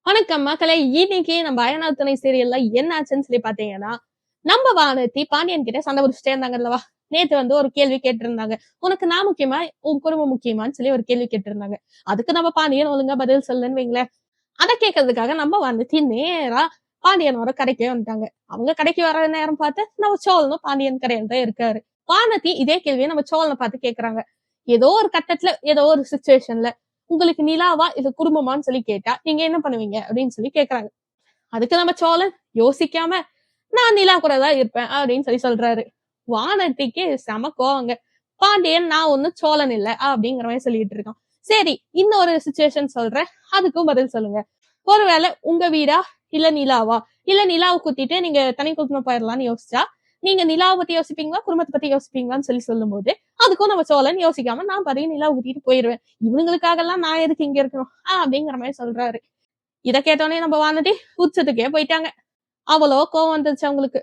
வணக்கம் மக்களே. இன்னைக்கு நம்ம அயனார் துணை சீரியல்ல என்ன ஆச்சுன்னு சொல்லி பாத்தீங்கன்னா, நம்ம வானதி பாண்டியன் கிட்ட சண்டை பிடிச்சிட்டே இருந்தாங்கல்லவா. நேத்து வந்து ஒரு கேள்வி கேட்டிருந்தாங்க. உனக்கு நான் முக்கியமா உன் குடும்பம் முக்கியமான்னு சொல்லி ஒரு கேள்வி கேட்டிருந்தாங்க. அதுக்கு நம்ம பாண்டியன் ஒழுங்கா பதில் சொல்லன்னு வைங்களேன். அதை கேட்கறதுக்காக நம்ம வானதி நேரா பாண்டியனோட கடைக்கே வந்துட்டாங்க. அவங்க கடைக்கு வர நேரம் பார்த்து நம்ம சோழனும் பாண்டியன் கடையில தான் இருக்காரு. வானதி இதே கேள்வியை நம்ம சோழனை பார்த்து கேக்குறாங்க. ஏதோ ஒரு கட்டத்துல ஏதோ ஒரு சுச்சுவேஷன்ல உங்களுக்கு நிலாவா இல்ல குடும்பமான்னு சொல்லி கேட்டா நீங்க என்ன பண்ணுவீங்க அப்படின்னு சொல்லி கேக்குறாங்க. அதுக்கு நம்ம சோழன் யோசிக்காம நான் நிலா கூட தான் இருப்பேன் அப்படின்னு சொல்லி சொல்றாரு. வானதிக்கு செம கோவங்க. பாண்டியன் நான் ஒன்னும் சோழன் இல்ல அப்படிங்கிற மாதிரி சொல்லிட்டு இருக்கான். சரி, இன்னொரு சுச்சுவேஷன் சொல்றேன், அதுக்கும் பதில் சொல்லுங்க. ஒருவேளை உங்க வீடா இல்ல நிலாவா, இல்ல நிலாவை குத்திட்டு நீங்க தனி குடும்பம் போயிடலாம்னு யோசிச்சா நீங்க நிலாவை பத்தி யோசிப்பீங்களா குடும்பத்தை பத்தி யோசிப்பீங்களான்னு சொல்லி சொல்லும் போது அதுக்கும் நம்ம சோழன் யோசிக்காம நான் பாத்தீங்க நிலா ஊத்திட்டு போயிருவேன், இவங்களுக்காக எல்லாம் நான் எதுக்கு இங்க இருக்கணும் அப்படிங்கிற மாதிரி சொல்றாரு. இதை கேட்டோடனே நம்ம வானதி உச்சத்துக்கே போயிட்டாங்க. அவ்வளோ கோவம் வந்துருச்சு அவங்களுக்கு.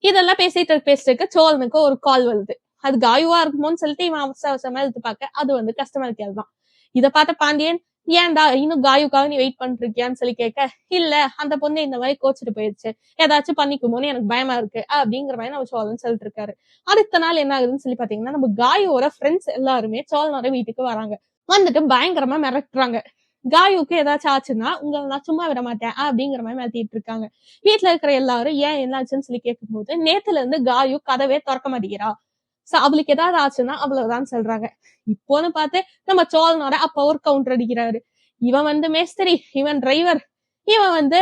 இதெல்லாம் பேசிட்டு சோழனுக்கு ஒரு கால் வருது. அது காயுவா இருக்குமோன்னு சொல்லிட்டு இவன் அவசரமா எடுத்து பார்க்க அது வந்து கஸ்டமர் கேர் தான். இதை பார்த்த பாண்டியன், ஏன்டா இன்னும் காயுக்காக நீ வெயிட் பண்ணிட்டு இருக்கியான்னு சொல்லி கேட்க, இல்ல அந்த பொண்ணு இந்த மாதிரி கோச்சிட்டு போயிடுச்சு, ஏதாச்சும் பண்ணிக்குமோன்னு எனக்கு பயமா இருக்கு அப்படிங்கிற மாதிரி நம்ம சோழன் சொல்லிட்டு இருக்காரு. அடுத்த நாள் என்ன ஆகுதுன்னு சொல்லி பாத்தீங்கன்னா, நம்ம காயோட ஃப்ரெண்ட்ஸ் எல்லாருமே சோழனோட வீட்டுக்கு வராங்க. வந்துட்டு பயங்கரமா மிரட்டுறாங்க. காயுக்கு ஏதாச்சும் ஆச்சுன்னா உங்களை நான் சும்மா விட மாட்டேன் அப்படிங்கிற மாதிரி மிரட்டிட்டு இருக்காங்க. வீட்டுல இருக்கிற எல்லாரும் ஏன் என்னாச்சுன்னு சொல்லி கேட்கும் போது, நேத்துல இருந்து காயு கதவே திறக்க மாட்டேங்கிறா, அவளுக்கு ஏதாவது ஆச்சுன்னா அவ்வளவுதான் சொல்றாங்க. இப்போன்னு பார்த்து நம்ம சோழனோட அப்ப ஒரு கவுண்டர் அடிக்கிறாரு. இவன் வந்து மேஸ்திரி, இவன் டிரைவர், இவன் வந்து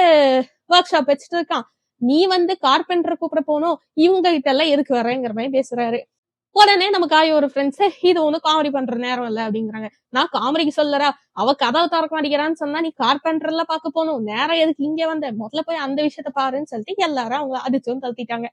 ஒர்க் ஷாப் வச்சுட்டு இருக்கான், நீ வந்து கார்பெண்டர் கூப்பிட போனோம், இவங்க கிட்ட எல்லாம் எதுக்கு வரேங்கிற மாதிரி பேசுறாரு. உடனே நமக்கு ஆய ஒரு ஃப்ரெண்ட்ஸ், இது ஒண்ணும் காமெடி பண்ற நேரம் இல்ல அப்படிங்கிறாங்க. நான் காமெடிக்கு சொல்லறா, அவ கதவை திறக்க மாட்டேங்கிறான்னு சொன்னா நீ கார்பெண்டர்ல பாக்க போகணும், நேரம் எதுக்கு இங்க வந்த, முதல்ல போய் அந்த விஷயத்த பாருன்னு சொல்லிட்டு எல்லாரும் அவங்கள அடிச்சும் தள்ளிட்டாங்க.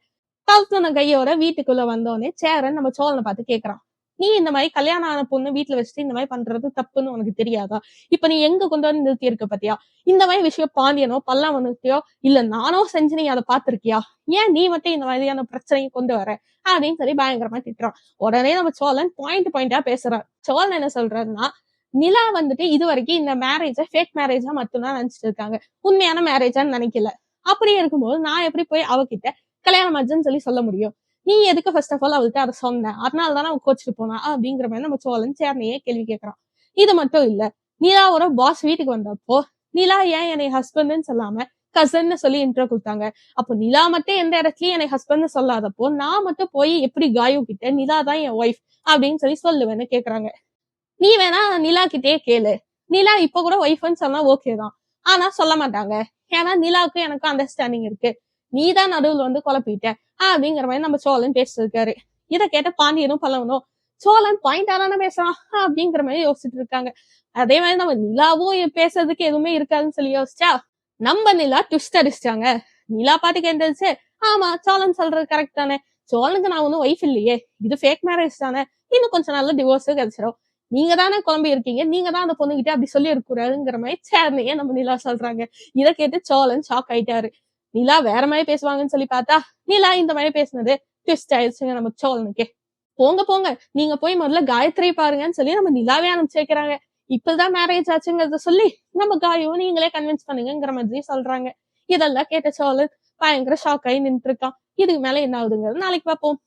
கவுத்துன கையோட வீட்டுக்குள்ள வந்தோடனே சேரன் நம்ம சோழனை பார்த்து கேக்குறான், நீ இந்த மாதிரி கல்யாணம் ஆன பொண்ணு வீட்டுல வச்சுட்டு இந்த மாதிரி பண்றது தப்புன்னு உனக்கு தெரியாதா? இப்ப நீ எங்க கொண்டு வந்து நிறுத்தி இருக்க பாத்தியா? இந்த மாதிரி விஷயம் பாண்டியனோ பல்லாவனுக்கையோ இல்ல நானோ செஞ்சு நீ அதை பாத்திருக்கியா? ஏன் நீ மட்டும் இந்த மாதிரியான பிரச்சனையை கொண்டு வர அப்படின்னு சொல்லி பயங்கரமா திட்டுறான். உடனே நம்ம சோழன் பாயிண்டா பேசுறான். சோழன் என்ன சொல்றாருன்னா, நிலா வந்துட்டு இது வரைக்கும் இந்த மேரேஜ ஃபேக் மேரேஜா மட்டும்தான் நினைச்சிட்டு இருக்காங்க, உண்மையான மேரேஜான்னு நினைக்கல. அப்படியே இருக்கும்போது நான் எப்படி போய் அவகிட்ட கல்யாணம் ஆச்சுன்னு சொல்லி சொல்ல முடியும்? நீ எதுக்கு ஃபர்ஸ்ட் ஆஃப் ஆல் அவள்கிட்ட அதை சொன்ன, அதனால தானே அவன் கோச்சிட்டு போனா அப்படிங்கிற மாதிரி நம்ம சோழன் சேர்னையே கேள்வி கேட்கறான். இது மட்டும் இல்ல, நிலாவோட பாஸ் வீட்டுக்கு வந்தப்போ நிலா ஏன் என்னை ஹஸ்பண்ட்னு சொல்லாம கசன்னு சொல்லி இன்ட்ரோ கொடுத்தாங்க? அப்போ நிலா மட்டும் எந்த இடத்துலயும் என்னை ஹஸ்பண்ட் சொல்லாதப்போ நான் மட்டும் போய் எப்படி காயு கிட்ட நிலா தான் என் ஒய்ஃப் அப்படின்னு சொல்லி சொல்லுவேன்னு கேக்குறாங்க. நீ வேணா நிலா கிட்டே கேளு, நிலா இப்ப கூட ஒய்ஃப்னு சொன்னா ஓகேதான், ஆனா சொல்ல மாட்டாங்க, ஏன்னா நிலாவுக்கு எனக்கு அண்டர்ஸ்டாண்டிங் இருக்கு, நீதான் நடுவில் வந்து குழப்பிட்ட அப்படிங்கிற மாதிரி நம்ம சோழன் பேசிட்டு இருக்காரு. இதை கேட்ட பாண்டியனும் பல்லவனும் சோழன் பாயிண்டான பேசுறான் அப்படிங்கிற மாதிரி யோசிச்சுட்டு இருக்காங்க. அதே மாதிரி நம்ம நிலாவும் பேசுறதுக்கு எதுவுமே இருக்காதுன்னு சொல்லி யோசிச்சா நம்ம நிலா ட்விஸ்ட் அடிச்சிட்டாங்க. நிலா பாட்டுக்கு எந்திரிச்சு, ஆமா சோழன் சொல்றது கரெக்ட் தானே, சோழனுக்கு நான் ஒன்னும் ஒய்ஃப் இல்லையே, இது ஃபேக் மேரேஜ் தானே, இன்னும் கொஞ்சம் நாள்ல டிவோர்ஸ் கிடைச்சிடும், நீங்க தானே குழம்பி இருக்கீங்க, நீங்க தான் அந்த பொண்ணுகிட்ட அப்படி சொல்லி இருக்கக்கூடாதுங்கிற மாதிரி சேர்னையே நம்ம நிலா சொல்றாங்க. இதை கேட்டு சோழன் ஷாக் ஆயிட்டாரு. நிலா வேற மாதிரி பேசுவாங்கன்னு சொல்லி பார்த்தா நிலா இந்த மாதிரி பேசினது ட்விஸ்ட் ஆயிடுச்சுங்க நம்ம சோழனுக்கே. போங்க போங்க, நீங்க போய் முதல்ல காயத்ரி பாருங்கன்னு சொல்லி நம்ம நிலாவே அனுப்பிச்சு வைக்கிறாங்க. இப்பதான் மேரேஜ் ஆச்சுங்கிறத சொல்லி நம்ம காயும் நீங்களே கன்வின்ஸ் பண்ணுங்கிற மாதிரி சொல்றாங்க. இதெல்லாம் கேட்ட சோழன் பயங்கர ஷாக் ஆகி நின்று இருக்கான். இதுக்கு மேல என்ன ஆகுதுங்கிறது நாளைக்கு பார்ப்போம்.